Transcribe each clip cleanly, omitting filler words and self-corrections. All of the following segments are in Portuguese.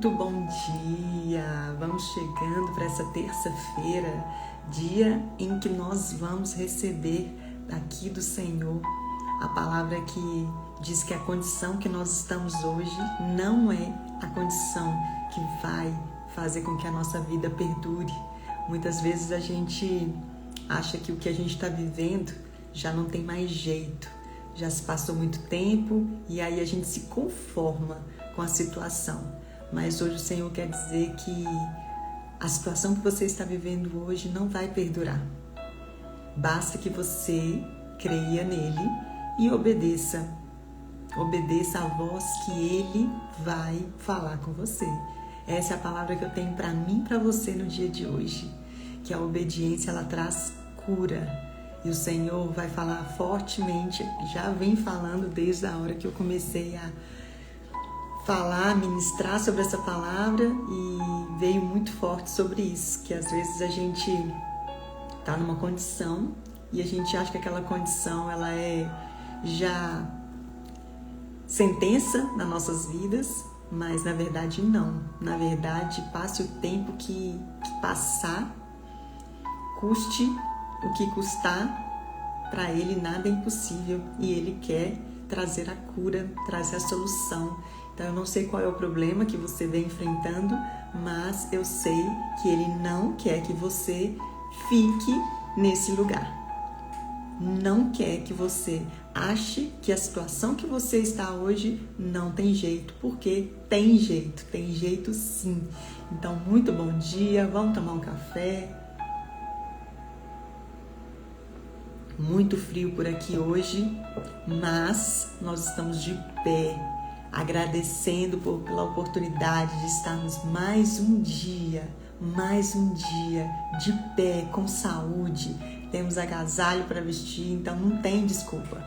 Muito bom dia! Vamos chegando para essa terça-feira, dia em que nós vamos receber daqui do Senhor a palavra que diz que a condição que nós estamos hoje não é a condição que vai fazer com que a nossa vida perdure. Muitas vezes a gente acha que o que a gente está vivendo já não tem mais jeito, já se passou muito tempo e aí a gente se conforma com a situação. Mas hoje o Senhor quer dizer que a situação que você está vivendo hoje não vai perdurar. Basta que você creia nele e obedeça. Obedeça a voz que ele vai falar com você. Essa é a palavra que eu tenho para mim e para você no dia de hoje. Que a obediência ela traz cura. E o Senhor vai falar fortemente, já vem falando desde a hora que eu comecei a falar, ministrar sobre essa palavra e veio muito forte sobre isso, que às vezes a gente tá numa condição e a gente acha que aquela condição ela é já sentença nas nossas vidas, mas na verdade não. Na verdade, passe o tempo que passar, custe o que custar, para ele nada é impossível e ele quer trazer a cura, trazer a solução. Então eu não sei qual é o problema que você vem enfrentando, mas eu sei que ele não quer que você fique nesse lugar. Não quer que você ache que a situação que você está hoje não tem jeito, porque tem jeito sim. Então muito bom dia, vamos tomar um café. Muito frio por aqui hoje, mas nós estamos de pé, agradecendo pela oportunidade de estarmos mais um dia de pé, com saúde. Temos agasalho para vestir, então não tem desculpa.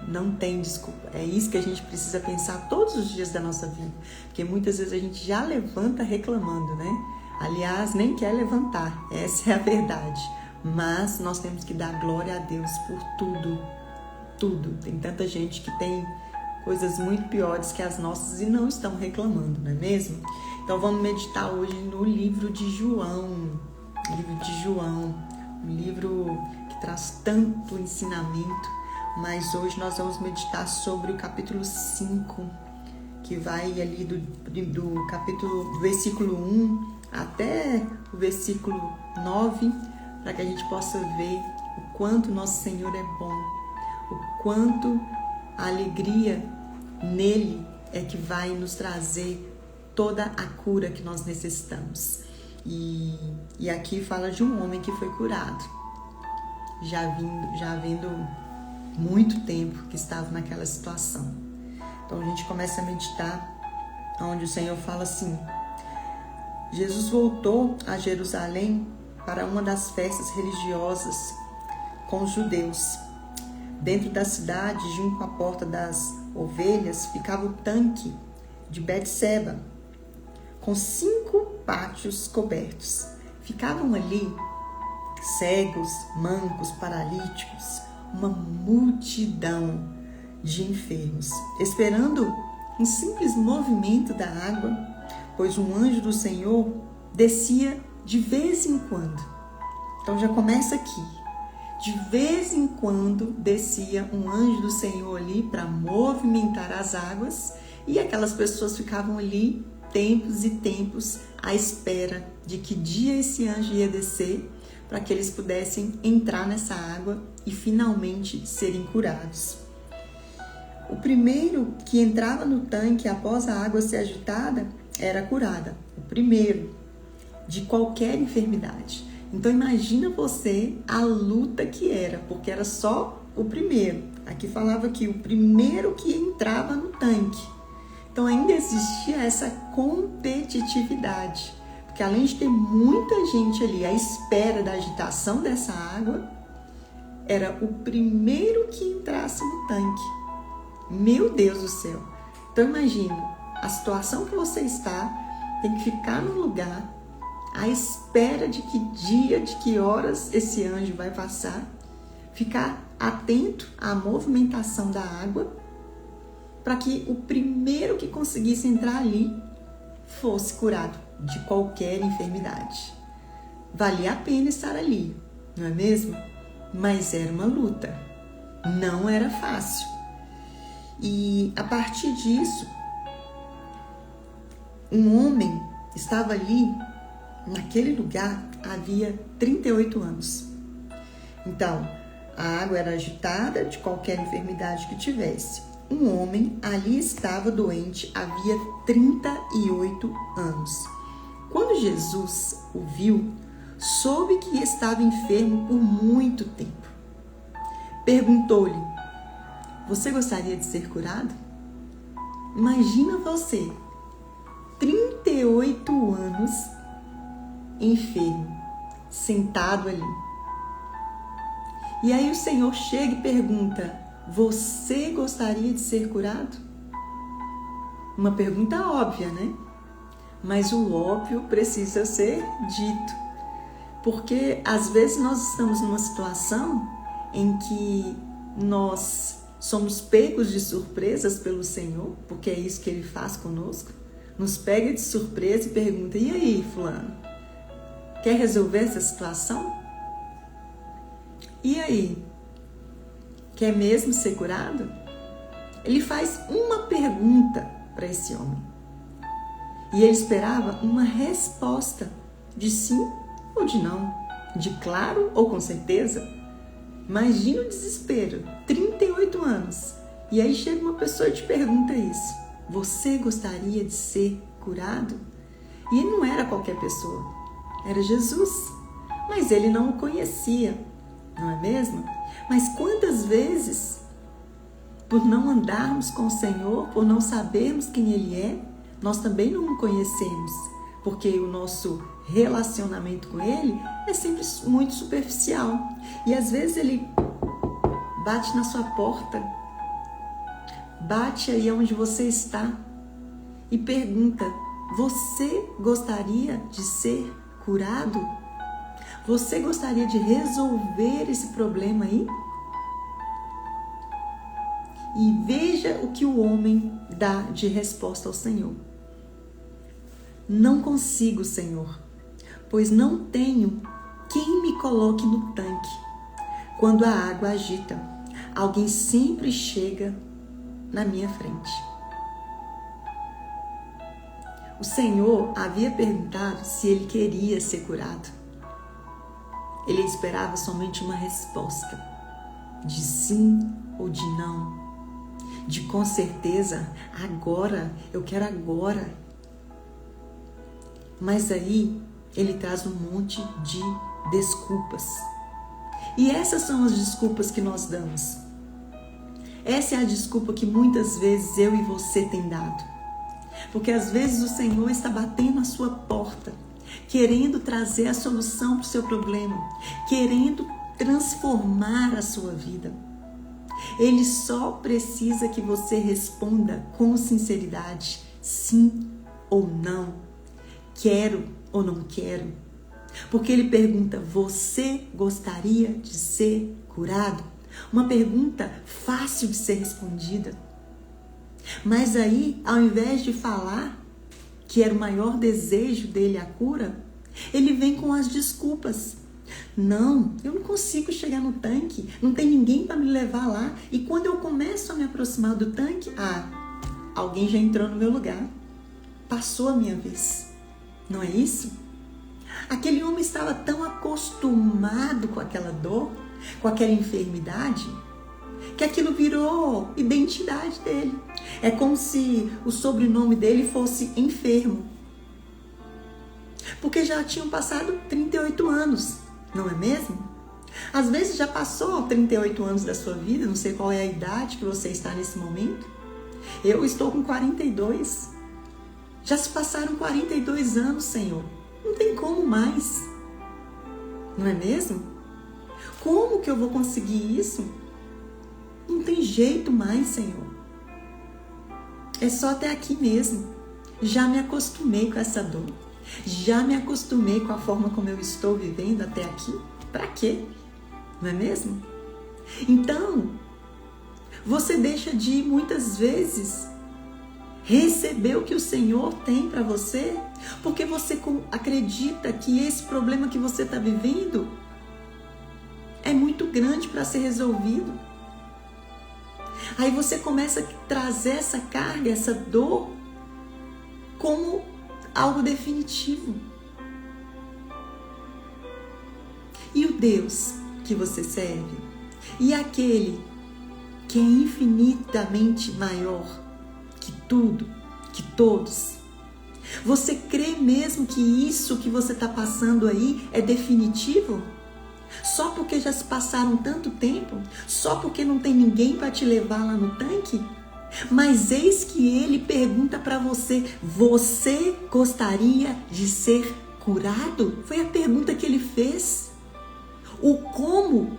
É isso que a gente precisa pensar todos os dias da nossa vida, porque muitas vezes a gente já levanta reclamando, né? Aliás, nem quer levantar, essa é a verdade. Mas nós temos que dar glória a Deus por tudo. Tem tanta gente que tem coisas muito piores que as nossas e não estão reclamando, não é mesmo? Então vamos meditar hoje no livro de João. Um livro que traz tanto ensinamento, mas hoje nós vamos meditar sobre o capítulo 5, que vai ali do capítulo, do versículo 1 até o versículo 9, para que a gente possa ver o quanto nosso Senhor é bom, o quanto a alegria nele é que vai nos trazer toda a cura que nós necessitamos. E aqui fala de um homem que foi curado, já havendo muito tempo que estava naquela situação. Então a gente começa a meditar, onde o Senhor fala assim: Jesus voltou a Jerusalém para uma das festas religiosas com os judeus. Dentro da cidade, junto à porta das ovelhas, ficava o tanque de Betseba, com 5 pátios cobertos. Ficavam ali cegos, mancos, paralíticos, uma multidão de enfermos, esperando um simples movimento da água, pois um anjo do Senhor descia de vez em quando. Então já começa aqui. De vez em quando descia um anjo do Senhor ali para movimentar as águas e aquelas pessoas ficavam ali tempos e tempos à espera de que dia esse anjo ia descer para que eles pudessem entrar nessa água e finalmente serem curados. O primeiro que entrava no tanque após a água ser agitada era curada. O primeiro de qualquer enfermidade. Então imagina você a luta que era, porque era só o primeiro. Aqui falava que o primeiro que entrava no tanque. Então ainda existia essa competitividade, porque além de ter muita gente ali à espera da agitação dessa água, era o primeiro que entrasse no tanque. Meu Deus do céu! Então imagina, a situação que você está, tem que ficar no lugar à espera de que dia, de que horas esse anjo vai passar, ficar atento à movimentação da água, para que o primeiro que conseguisse entrar ali fosse curado de qualquer enfermidade. Valia a pena estar ali, não é mesmo? Mas era uma luta, não era fácil. E a partir disso, um homem estava ali, naquele lugar, havia 38 anos. Então, a água era agitada de qualquer enfermidade que tivesse. Um homem ali estava doente havia 38 anos. Quando Jesus o viu, soube que estava enfermo por muito tempo. Perguntou-lhe: você gostaria de ser curado? Imagina você, 38 anos, enfermo, sentado ali. E aí o Senhor chega e pergunta: você gostaria de ser curado? Uma pergunta óbvia, né? Mas o óbvio precisa ser dito. Porque às vezes nós estamos numa situação em que nós somos pegos de surpresas pelo Senhor, porque é isso que Ele faz conosco. Nos pega de surpresa e pergunta: e aí, fulano? Quer resolver essa situação? E aí? Quer mesmo ser curado? Ele faz uma pergunta para esse homem. E ele esperava uma resposta de sim ou de não, de claro ou com certeza. Imagina o desespero, 38 anos. E aí chega uma pessoa e te pergunta isso: você gostaria de ser curado? E ele não era qualquer pessoa, era Jesus. Mas ele não o conhecia, não é mesmo? Mas quantas vezes, por não andarmos com o Senhor, por não sabermos quem Ele é, nós também não o conhecemos, porque o nosso relacionamento com Ele é sempre muito superficial. E às vezes Ele bate na sua porta, bate aí onde você está e pergunta: você gostaria de ser curado? Você gostaria de resolver esse problema aí? E veja o que o homem dá de resposta ao Senhor: não consigo, Senhor, pois não tenho quem me coloque no tanque. Quando a água agita, alguém sempre chega na minha frente. O Senhor havia perguntado se ele queria ser curado. Ele esperava somente uma resposta de sim ou de não, de com certeza, agora, eu quero agora. Mas aí ele traz um monte de desculpas. E essas são as desculpas que nós damos. Essa é a desculpa que muitas vezes eu e você tem dado. Porque às vezes o Senhor está batendo a sua porta, querendo trazer a solução para o seu problema, querendo transformar a sua vida. Ele só precisa que você responda com sinceridade, sim ou não, quero ou não quero. Porque ele pergunta: você gostaria de ser curado? Uma pergunta fácil de ser respondida. Mas aí, ao invés de falar que era o maior desejo dele a cura, ele vem com as desculpas. Não, eu não consigo chegar no tanque, não tem ninguém para me levar lá. E quando eu começo a me aproximar do tanque, alguém já entrou no meu lugar, passou a minha vez. Não é isso? Aquele homem estava tão acostumado com aquela dor, com aquela enfermidade, que aquilo virou identidade dele. É como se o sobrenome dele fosse enfermo. Porque já tinham passado 38 anos, não é mesmo? Às vezes já passou 38 anos da sua vida, não sei qual é a idade que você está nesse momento. Eu estou com 42. Já se passaram 42 anos, Senhor. Não tem como mais. Não é mesmo? Como que eu vou conseguir isso? Não tem jeito mais, Senhor. É só até aqui mesmo. Já me acostumei com essa dor. Já me acostumei com a forma como eu estou vivendo até aqui. Para quê? Não é mesmo? Então, você deixa de muitas vezes receber o que o Senhor tem para você? Porque você acredita que esse problema que você está vivendo é muito grande para ser resolvido. Aí você começa a trazer essa carga, essa dor, como algo definitivo. E o Deus que você serve? E aquele que é infinitamente maior que tudo, que todos? Você crê mesmo que isso que você está passando aí é definitivo? Só porque já se passaram tanto tempo? Só porque não tem ninguém para te levar lá no tanque? Mas eis que ele pergunta para você: você gostaria de ser curado? Foi a pergunta que ele fez. O como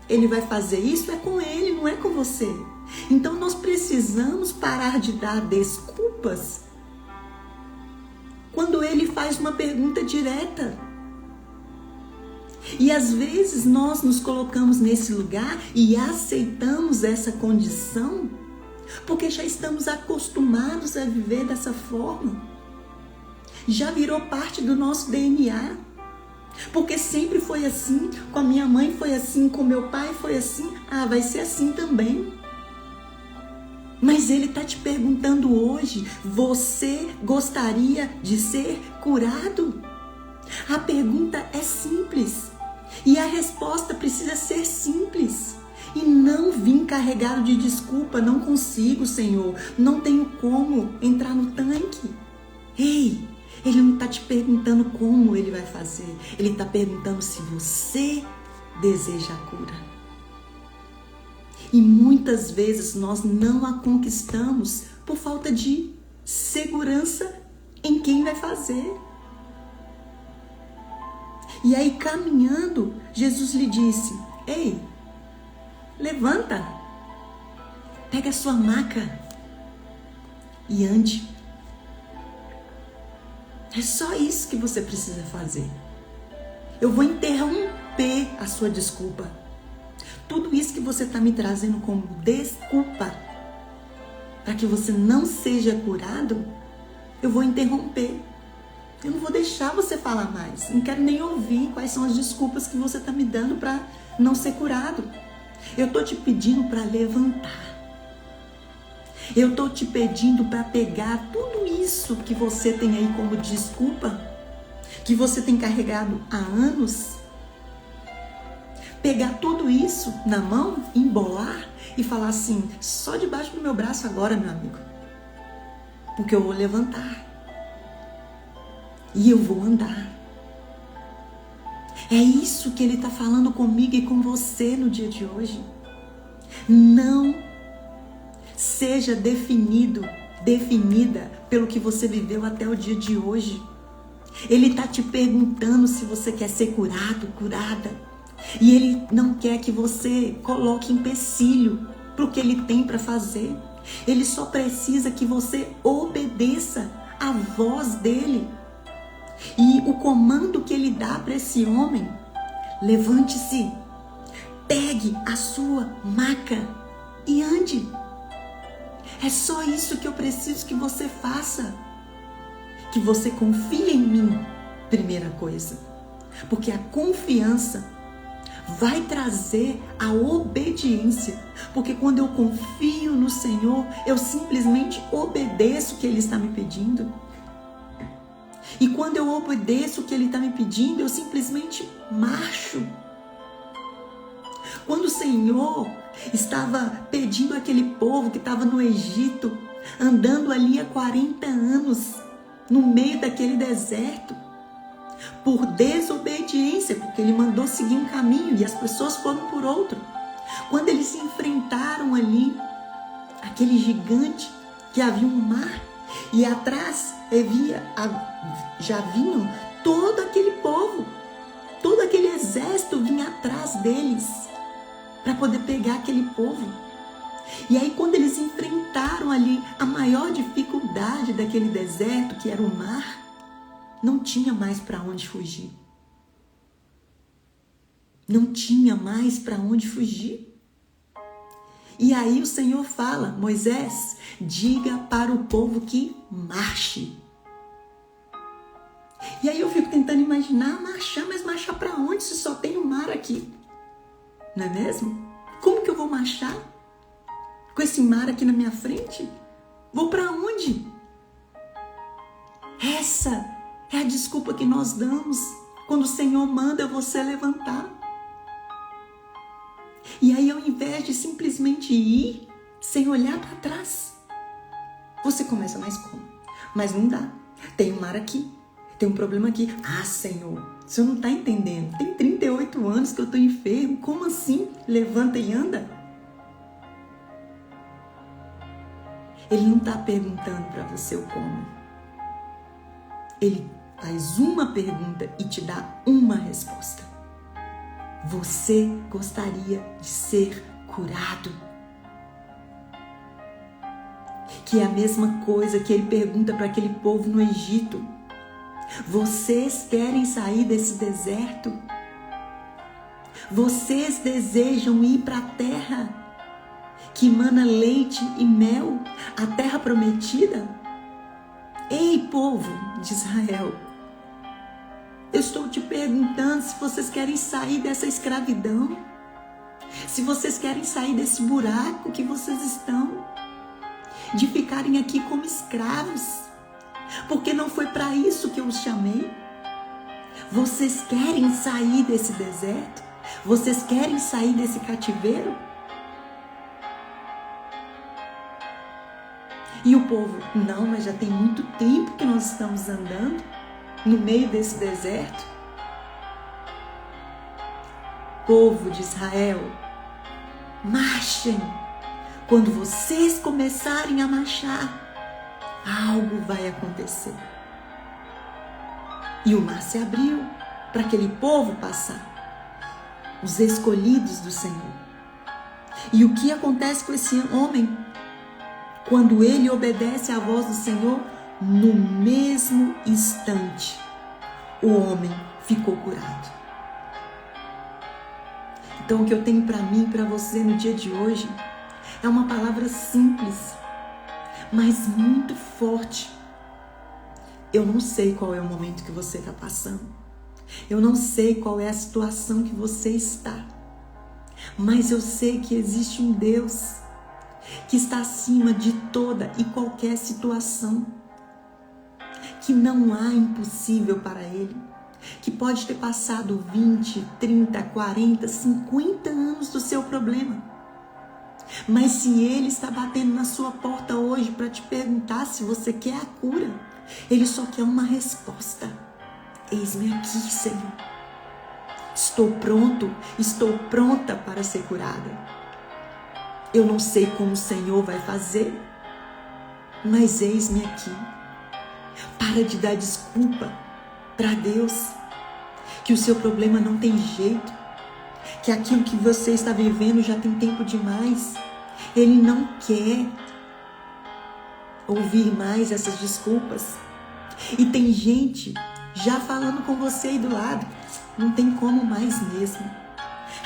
ele vai fazer isso é com ele, não é com você. Então nós precisamos parar de dar desculpas quando ele faz uma pergunta direta. E às vezes nós nos colocamos nesse lugar e aceitamos essa condição porque já estamos acostumados a viver dessa forma. Já virou parte do nosso DNA. Porque sempre foi assim, com a minha mãe foi assim, com meu pai foi assim, vai ser assim também. Mas ele está te perguntando hoje: você gostaria de ser curado? A pergunta é simples e a resposta precisa ser simples. E não vir carregado de desculpa: não consigo, Senhor, não tenho como entrar no tanque. Ei, ele não está te perguntando como ele vai fazer. Ele está perguntando se você deseja a cura. E muitas vezes nós não a conquistamos por falta de segurança em quem vai fazer. E aí, caminhando, Jesus lhe disse: ei, levanta, pega a sua maca e ande. É só isso que você precisa fazer. Eu vou interromper a sua desculpa. Tudo isso que você está me trazendo como desculpa para que você não seja curado, eu vou interromper. Eu não vou deixar você falar mais. Não quero nem ouvir quais são as desculpas que você está me dando para não ser curado. Eu estou te pedindo para levantar. Eu estou te pedindo para pegar tudo isso que você tem aí como desculpa, que você tem carregado há anos, pegar tudo isso na mão, embolar e falar assim: só debaixo do meu braço agora, meu amigo, porque eu vou levantar e eu vou andar. É isso que ele está falando comigo e com você no dia de hoje. Não seja definida pelo que você viveu até o dia de hoje. Ele está te perguntando se você quer ser curado, curada. E ele não quer que você coloque empecilho para o que ele tem para fazer. Ele só precisa que você obedeça à voz dele. E o comando que ele dá para esse homem: levante-se, pegue a sua maca e ande. É só isso que eu preciso que você faça. Que você confie em mim, primeira coisa. Porque a confiança vai trazer a obediência. Porque quando eu confio no Senhor, eu simplesmente obedeço o que Ele está me pedindo. E quando eu obedeço o que Ele está me pedindo, eu simplesmente marcho. Quando o Senhor estava pedindo àquele povo que estava no Egito, andando ali há 40 anos, no meio daquele deserto, por desobediência, porque Ele mandou seguir um caminho e as pessoas foram por outro. Quando eles se enfrentaram ali, aquele gigante, que havia um mar, e atrás já vinham todo aquele povo, todo aquele exército vinha atrás deles, para poder pegar aquele povo. E aí quando eles enfrentaram ali a maior dificuldade daquele deserto, que era o mar, não tinha mais para onde fugir. Não tinha mais para onde fugir. E aí o Senhor fala: Moisés, diga para o povo que marche. E aí eu fico tentando imaginar marchar, mas marchar para onde se só tem o mar aqui? Não é mesmo? Como que eu vou marchar com esse mar aqui na minha frente? Vou para onde? Essa é a desculpa que nós damos quando o Senhor manda você levantar. E aí, ao invés de simplesmente ir sem olhar para trás, você começa, mas como? Mas não dá. Tem um mar aqui. Tem um problema aqui. Ah, Senhor, o Senhor não está entendendo. Tem 38 anos que eu estou enfermo. Como assim? Levanta e anda. Ele não está perguntando para você o como. Ele faz uma pergunta e te dá uma resposta. Você gostaria de ser curado? Que é a mesma coisa que ele pergunta para aquele povo no Egito. Vocês querem sair desse deserto? Vocês desejam ir para a terra que emana leite e mel, a terra prometida? Ei, povo de Israel, eu estou te perguntando se vocês querem sair dessa escravidão, se vocês querem sair desse buraco que vocês estão, de ficarem aqui como escravos, porque não foi para isso que eu os chamei. Vocês querem sair desse deserto? Vocês querem sair desse cativeiro? E o povo, não, mas já tem muito tempo que nós estamos andando no meio desse deserto. Povo de Israel, marchem. Quando vocês começarem a marchar, algo vai acontecer. E o mar se abriu para aquele povo passar, os escolhidos do Senhor. E o que acontece com esse homem? Quando ele obedece à voz do Senhor, no mesmo instante, o homem ficou curado. Então, o que eu tenho para mim e para você no dia de hoje é uma palavra simples, mas muito forte. Eu não sei qual é o momento que você está passando. Eu não sei qual é a situação que você está. Mas eu sei que existe um Deus que está acima de toda e qualquer situação, que não há impossível para Ele, que pode ter passado 20, 30, 40, 50 anos do seu problema. Mas se Ele está batendo na sua porta hoje para te perguntar se você quer a cura, Ele só quer uma resposta. Eis-me aqui, Senhor. Estou pronto, estou pronta para ser curada. Eu não sei como o Senhor vai fazer, mas eis-me aqui. Para de dar desculpa para Deus, que o seu problema não tem jeito, que aquilo que você está vivendo já tem tempo demais. Ele não quer ouvir mais essas desculpas. E tem gente já falando com você aí do lado, não tem como mais mesmo.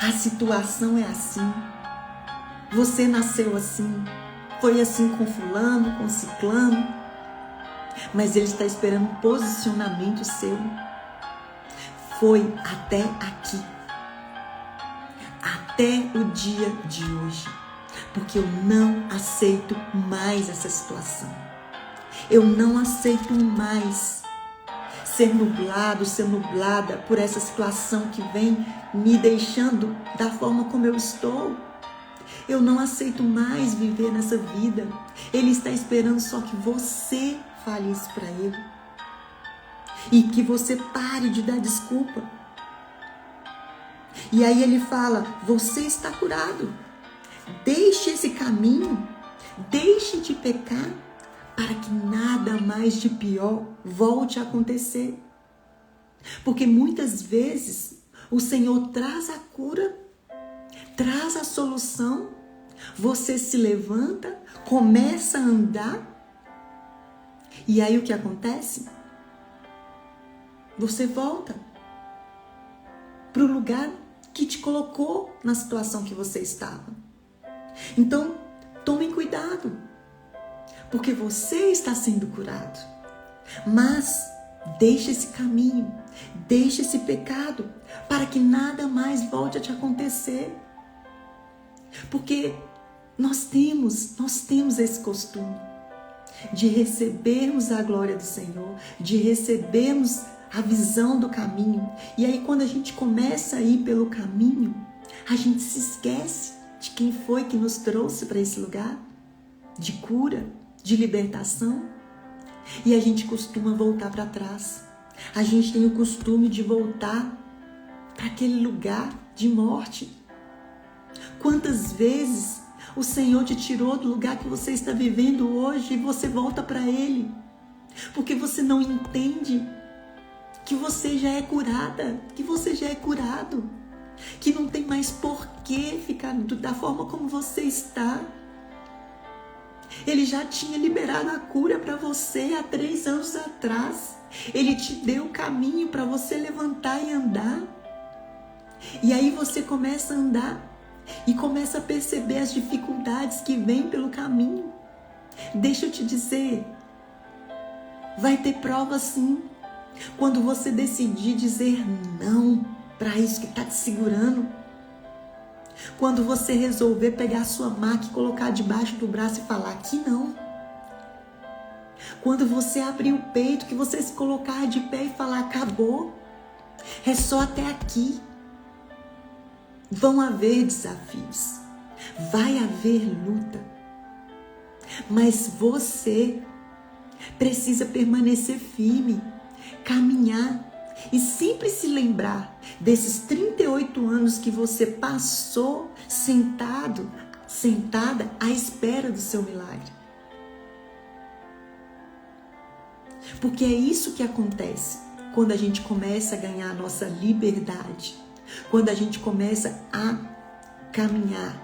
A situação é assim. Você nasceu assim, foi assim com fulano, com ciclano, mas ele está esperando um posicionamento seu. Foi até aqui, até o dia de hoje, porque eu não aceito mais essa situação. Eu não aceito mais ser nublado, ser nublada por essa situação que vem me deixando da forma como eu estou. Eu não aceito mais viver nessa vida. Ele está esperando só que você fale isso para Ele. E que você pare de dar desculpa. E aí Ele fala, você está curado. Deixe esse caminho. Deixe de pecar para que nada mais de pior volte a acontecer. Porque muitas vezes o Senhor traz a cura, traz a solução, você se levanta, começa a andar, e aí o que acontece? Você volta para o lugar que te colocou na situação que você estava. Então, tomem cuidado, porque você está sendo curado. Mas deixe esse caminho, deixe esse pecado, para que nada mais volte a te acontecer. Porque nós temos esse costume de recebermos a glória do Senhor, de recebermos a visão do caminho. E aí quando a gente começa a ir pelo caminho, a gente se esquece de quem foi que nos trouxe para esse lugar de cura, de libertação. E a gente costuma voltar para trás. A gente tem o costume de voltar para aquele lugar de morte. Quantas vezes o Senhor te tirou do lugar que você está vivendo hoje e você volta para Ele? Porque você não entende que você já é curada, que você já é curado, que não tem mais por que ficar da forma como você está. Ele já tinha liberado a cura para você há 3 anos atrás. Ele te deu o caminho para você levantar e andar. E aí você começa a andar e começa a perceber as dificuldades que vêm pelo caminho. Deixa eu te dizer, vai ter prova sim. Quando você decidir dizer não para isso que está te segurando. Quando você resolver pegar a sua maca e colocar debaixo do braço e falar que não. Quando você abrir o peito, que você se colocar de pé e falar acabou. É só até aqui. Vão haver desafios. Vai haver luta. Mas você precisa permanecer firme, caminhar e sempre se lembrar desses 38 anos que você passou sentada à espera do seu milagre. Porque é isso que acontece quando a gente começa a ganhar a nossa liberdade, quando a gente começa a caminhar.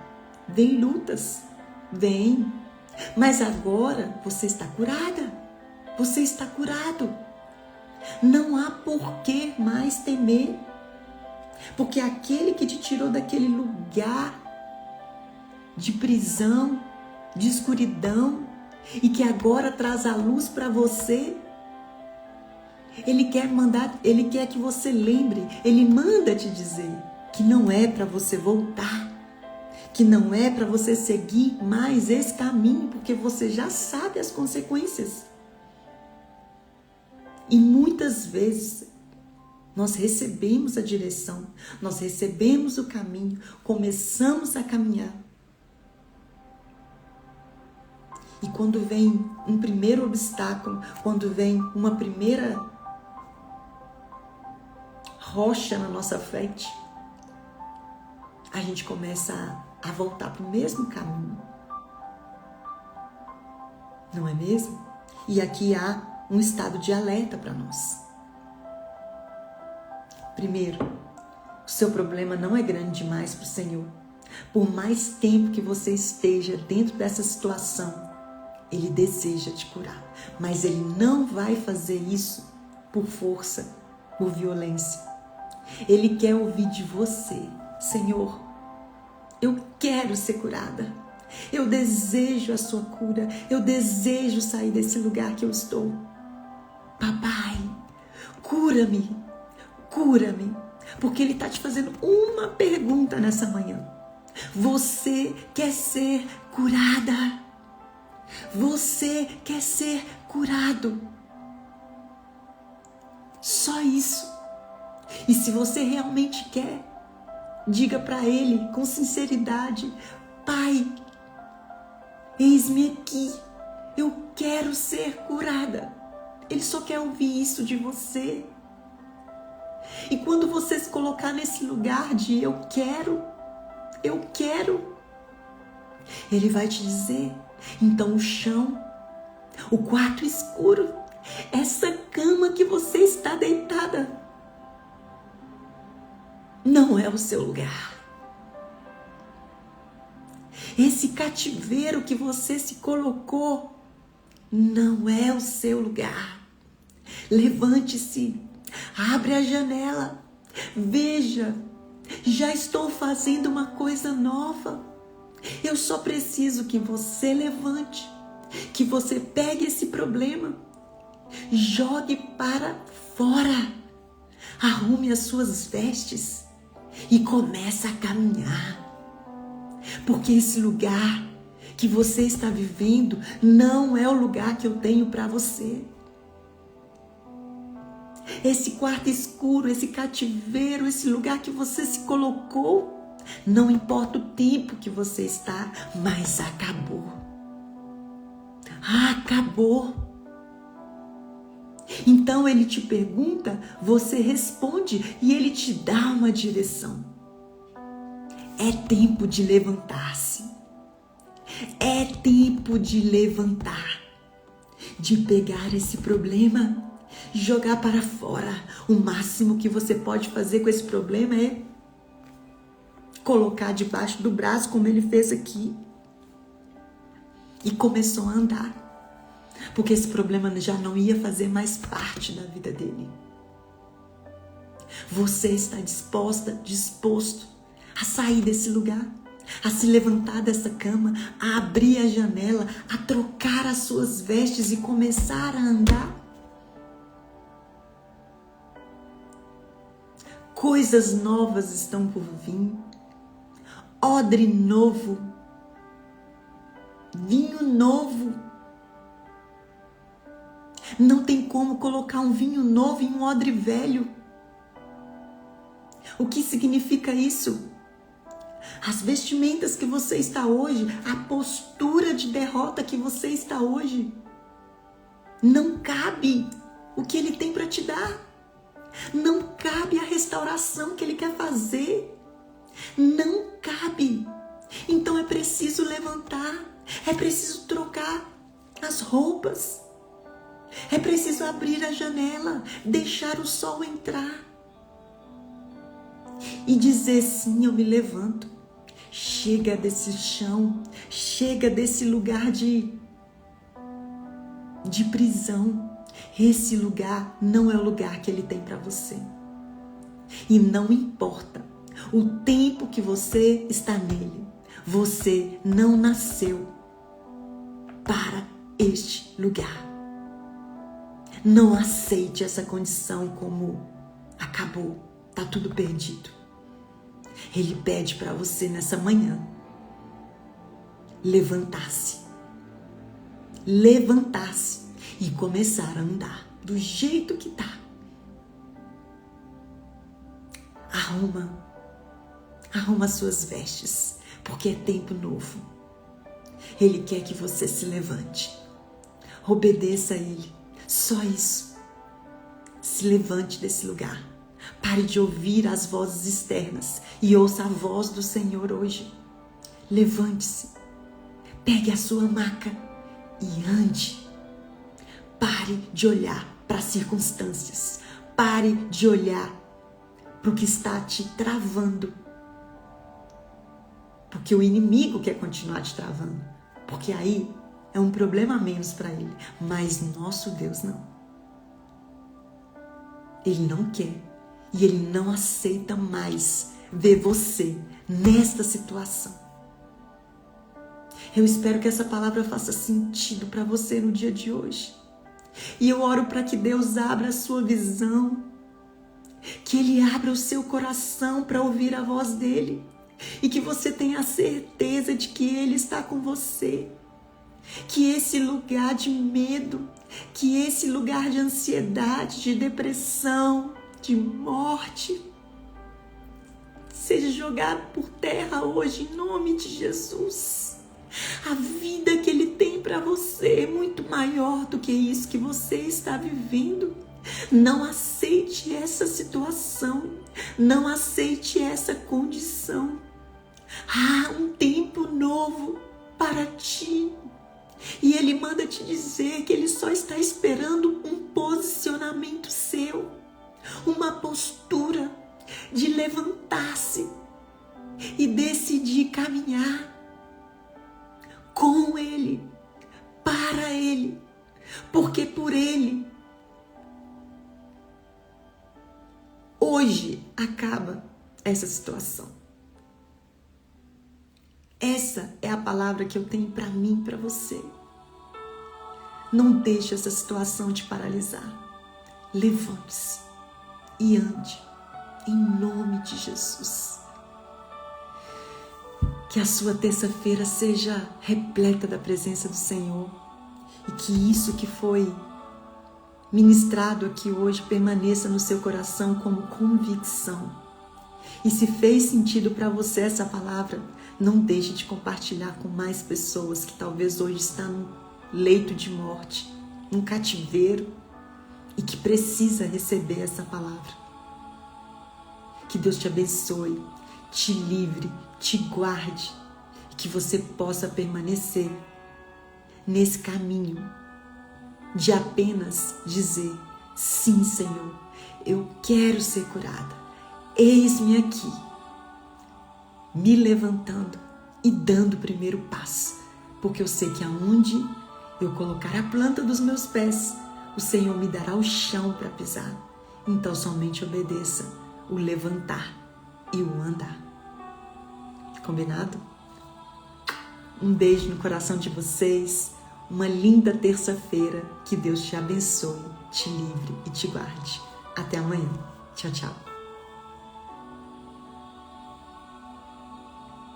Vem lutas, vem, mas agora você está curada, você está curado. Não há por que mais temer, porque aquele que te tirou daquele lugar de prisão, de escuridão, e que agora traz a luz para você, Ele quer que você lembre, Ele manda te dizer que não é para você voltar, que não é para você seguir mais esse caminho, porque você já sabe as consequências. E muitas vezes nós recebemos a direção, nós recebemos o caminho, começamos a caminhar. E quando vem um primeiro obstáculo, quando vem uma primeira rocha na nossa frente, a gente começa a voltar para o mesmo caminho. Não é mesmo? E aqui há um estado de alerta para nós. Primeiro, o seu problema não é grande demais para o Senhor. Por mais tempo que você esteja dentro dessa situação, Ele deseja te curar. Mas Ele não vai fazer isso por força, por violência. Ele quer ouvir de você: Senhor, eu quero ser curada. Eu desejo a sua cura. Eu desejo sair desse lugar que eu estou. Papai, cura-me, cura-me. Porque Ele está te fazendo uma pergunta nessa manhã. Você quer ser curada? Você quer ser curado? Só isso. E se você realmente quer, diga para Ele com sinceridade: Pai, eis-me aqui, eu quero ser curada. Ele só quer ouvir isso de você. E quando você se colocar nesse lugar de eu quero, Ele vai te dizer: então o chão, o quarto escuro, essa cama que você está deitada, não é o seu lugar. Esse cativeiro que você se colocou não é o seu lugar. Levante-se, abre a janela, veja, já estou fazendo uma coisa nova. Eu só preciso que você levante, que você pegue esse problema, jogue para fora, arrume as suas vestes e comece a caminhar. Porque esse lugar que você está vivendo não é o lugar que eu tenho para você. Esse quarto escuro, esse cativeiro, esse lugar que você se colocou, não importa o tempo que você está, mas acabou. Acabou. Então ele te pergunta, você responde e ele te dá uma direção. É tempo de levantar-se. É tempo de levantar, de pegar esse problema, jogar para fora. O máximo que você pode fazer com esse problema é colocar debaixo do braço, como ele fez aqui, e começou a andar, porque esse problema já não ia fazer mais parte da vida dele. Você está disposto a sair desse lugar, a se levantar dessa cama, a abrir a janela, a trocar as suas vestes e começar a andar? Coisas novas estão por vir. Odre novo. Vinho novo. Não tem como colocar um vinho novo em um odre velho. O que significa isso? As vestimentas que você está hoje, a postura de derrota que você está hoje, não cabe o que ele tem para te dar. Não cabe a restauração que ele quer fazer. Não cabe. Então é preciso levantar, é preciso trocar as roupas, é preciso abrir a janela, deixar o sol entrar e dizer: sim, eu me levanto. Chega desse chão, chega desse lugar de prisão. Esse lugar não é o lugar que ele tem para você. E não importa o tempo que você está nele, você não nasceu para este lugar. Não aceite essa condição como acabou, tá tudo perdido. Ele pede para você nessa manhã levantar-se e começar a andar do jeito que tá. Arruma suas vestes, porque é tempo novo. Ele quer que você se levante. Obedeça a ele. Só isso. Se levante desse lugar. Pare de ouvir as vozes externas e ouça a voz do Senhor hoje. Levante-se. Pegue a sua maca e ande. Pare de olhar para as circunstâncias. Pare de olhar para o que está te travando. Porque o inimigo quer continuar te travando. Porque aí é um problema a menos para ele. Mas nosso Deus não. Ele não quer. E ele não aceita mais ver você nesta situação. Eu espero que essa palavra faça sentido para você no dia de hoje. E eu oro para que Deus abra a sua visão. Que Ele abra o seu coração para ouvir a voz dEle. E que você tenha a certeza de que Ele está com você. Que esse lugar de medo, que esse lugar de ansiedade, de depressão, de morte, seja jogado por terra hoje, em nome de Jesus. A vida que Ele tem para você é muito maior do que isso que você está vivendo. Não aceite essa situação, não aceite essa condição. Há um tempo novo para ti. E Ele manda te dizer que Ele só está esperando um posicionamento seu, uma postura de levantar-se e decidir caminhar com Ele, para Ele, porque por Ele hoje acaba essa situação. Essa é a palavra que eu tenho para mim e para você. Não deixe essa situação te paralisar. Levante-se e ande, em nome de Jesus. Que a sua terça-feira seja repleta da presença do Senhor e que isso que foi ministrado aqui hoje permaneça no seu coração como convicção. E se fez sentido para você essa palavra, não deixe de compartilhar com mais pessoas que talvez hoje estão no leito de morte, num cativeiro e que precisa receber essa palavra. Que Deus te abençoe, te livre, te guarde e que você possa permanecer nesse caminho de apenas dizer: sim, Senhor, eu quero ser curada. Eis-me aqui, me levantando e dando o primeiro passo, porque eu sei que aonde eu colocar a planta dos meus pés, o Senhor me dará o chão para pisar. Então somente obedeça o levantar e o andar. Combinado? Um beijo no coração de vocês. Uma linda terça-feira. Que Deus te abençoe, te livre e te guarde. Até amanhã. Tchau, tchau.